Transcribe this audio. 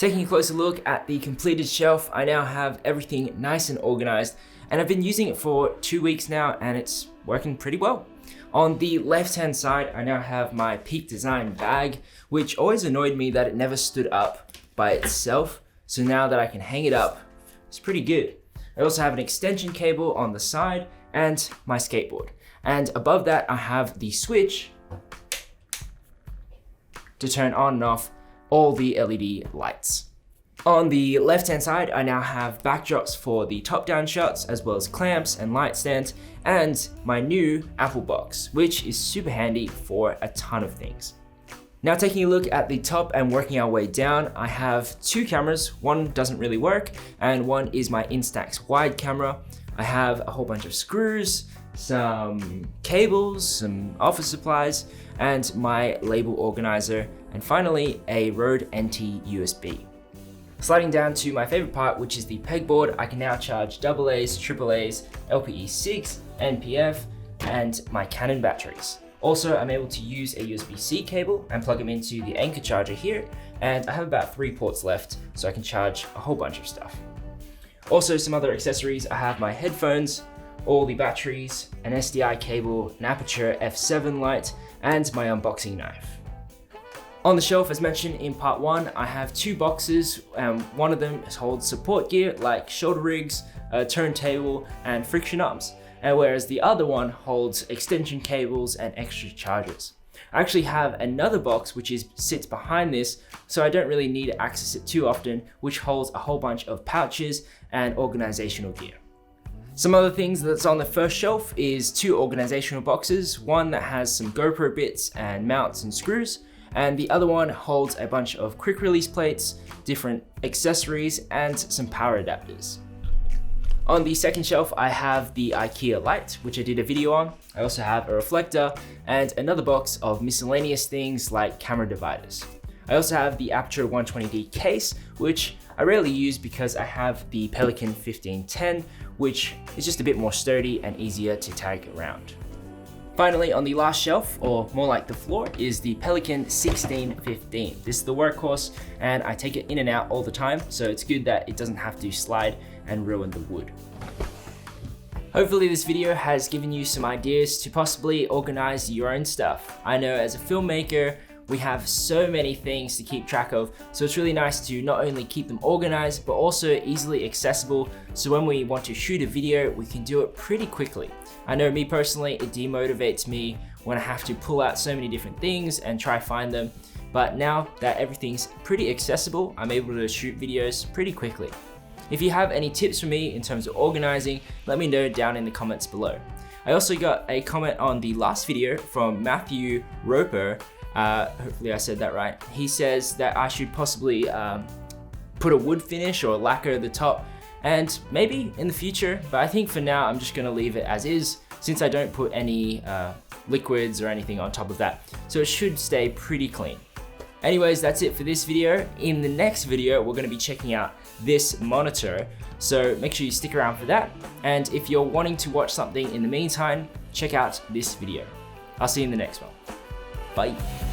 Taking a closer look at the completed shelf, I now have everything nice and organized, and I've been using it for 2 weeks now and it's working pretty well. On the left hand side, I now have my Peak Design bag, which always annoyed me that it never stood up by itself. So now that I can hang it up, it's pretty good. I also have an extension cable on the side and my skateboard. And above that, I have the switch to turn on and off all the LED lights. On the left hand side, I now have backdrops for the top down shots, as well as clamps and light stands, and my new Apple box, which is super handy for a ton of things. Now taking a look at the top and working our way down, I have two cameras. One doesn't really work, and one is my Instax wide camera. I have a whole bunch of screws, some cables, some office supplies, and my label organizer, and finally a Rode NT USB. Sliding down to my favorite part, which is the pegboard, I can now charge AA's, AAA's, LPE6, NPF, and my Canon batteries. Also, I'm able to use a USB-C cable and plug them into the Anchor charger here, and I have about 3 ports left, so I can charge a whole bunch of stuff. Also, some other accessories, I have my headphones, all the batteries, an SDI cable, an Aperture f7 light, and my unboxing knife. On the shelf, as mentioned in part 1, I have 2 boxes. One of them holds support gear like shoulder rigs, a turntable, and friction arms, and whereas the other one holds extension cables and extra chargers. I actually have another box which sits behind this, so I don't really need to access it too often, which holds a whole bunch of pouches and organizational gear. Some other things that's on the first shelf is 2 organizational boxes, one that has some GoPro bits and mounts and screws, and the other one holds a bunch of quick release plates, different accessories, and some power adapters. On the second shelf, I have the IKEA light, which I did a video on. I also have a reflector and another box of miscellaneous things like camera dividers. I also have the Aperture 120D case, which I rarely use because I have the Pelican 1510, which is just a bit more sturdy and easier to tag around. Finally, on the last shelf, or more like the floor, is the Pelican 1615. This is the workhorse, and I take it in and out all the time, so it's good that it doesn't have to slide and ruin the wood. Hopefully this video has given you some ideas to possibly organize your own stuff. I know as a filmmaker, we have so many things to keep track of, so it's really nice to not only keep them organized, but also easily accessible, so when we want to shoot a video, we can do it pretty quickly. I know me personally, it demotivates me when I have to pull out so many different things and try find them, but now that everything's pretty accessible, I'm able to shoot videos pretty quickly. If you have any tips for me in terms of organizing, let me know down in the comments below. I also got a comment on the last video from Matthew Roper. Hopefully I said that right. He says that I should possibly put a wood finish or lacquer the top, and maybe in the future, but I think for now I'm just gonna leave it as is since I don't put any liquids or anything on top of that. So it should stay pretty clean. Anyways, that's it for this video. In the next video, we're gonna be checking out this monitor, so make sure you stick around for that. And if you're wanting to watch something in the meantime, check out this video. I'll see you in the next one. Bye.